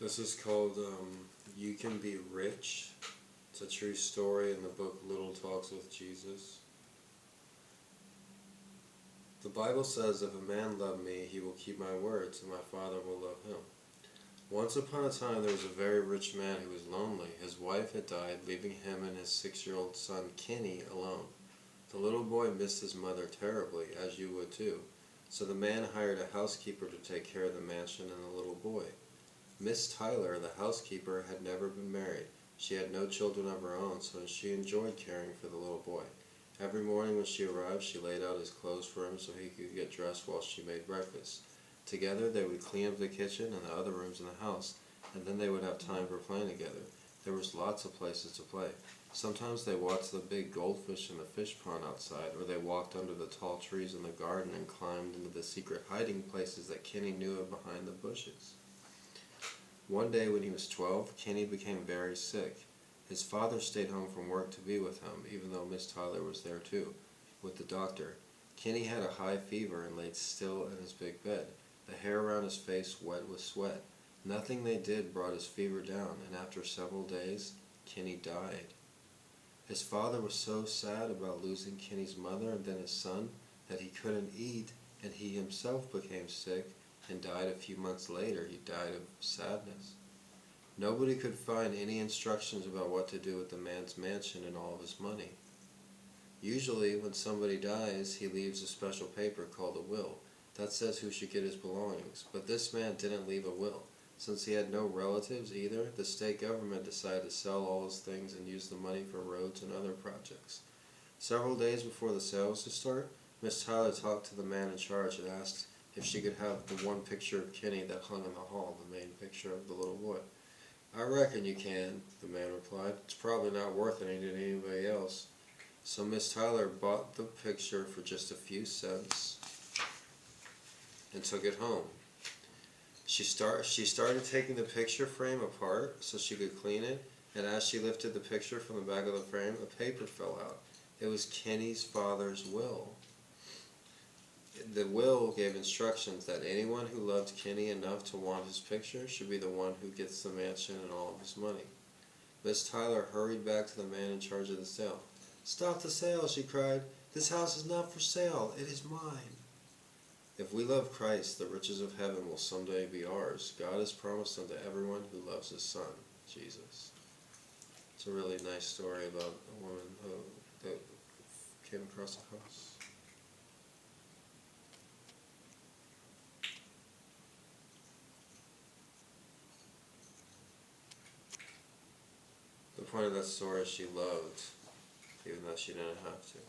This is called You Can Be Rich. It's a true story in the book Little Talks with Jesus. The Bible says, if a man love me, he will keep my words, and my Father will love him. Once upon a time there was a very rich man who was lonely. His wife had died, leaving him and his 6-year-old son Kenny alone. The little boy missed his mother terribly, as you would too. So the man hired a housekeeper to take care of the mansion and the little boy. Miss Tyler, the housekeeper, had never been married. She had no children of her own, so she enjoyed caring for the little boy. Every morning when she arrived, she laid out his clothes for him so he could get dressed while she made breakfast. Together they would clean up the kitchen and the other rooms in the house, and then they would have time for playing together. There was lots of places to play. Sometimes they watched the big goldfish in the fish pond outside, or they walked under the tall trees in the garden and climbed into the secret hiding places that Kenny knew of behind the bushes. One day when he was 12, Kenny became very sick. His father stayed home from work to be with him, even though Miss Tyler was there too, with the doctor. Kenny had a high fever and laid still in his big bed, the hair around his face wet with sweat. Nothing they did brought his fever down, and after several days, Kenny died. His father was so sad about losing Kenny's mother and then his son that he couldn't eat, and he himself became sick and died a few months later. He died of sadness. Nobody could find any instructions about what to do with the man's mansion and all of his money. Usually, when somebody dies, he leaves a special paper called a will that says who should get his belongings, but this man didn't leave a will. Since he had no relatives either, the state government decided to sell all his things and use the money for roads and other projects. Several days before the sale was to start, Miss Tyler talked to the man in charge and asked if she could have the one picture of Kenny that hung in the hall, the main picture of the little boy. "I reckon you can," the man replied. "It's probably not worth anything to anybody else." So Miss Tyler bought the picture for just a few cents and took it home. She started taking the picture frame apart so she could clean it, and as she lifted the picture from the back of the frame, a paper fell out. It was Kenny's father's will. The will gave instructions that anyone who loved Kenny enough to want his picture should be the one who gets the mansion and all of his money. Miss Tyler hurried back to the man in charge of the sale. "Stop the sale," she cried. "This house is not for sale. It is mine." If we love Christ, the riches of heaven will someday be ours. God has promised unto everyone who loves his Son, Jesus. It's a really nice story about a woman that came across a house. The point of that story is she loved, even though she didn't have to.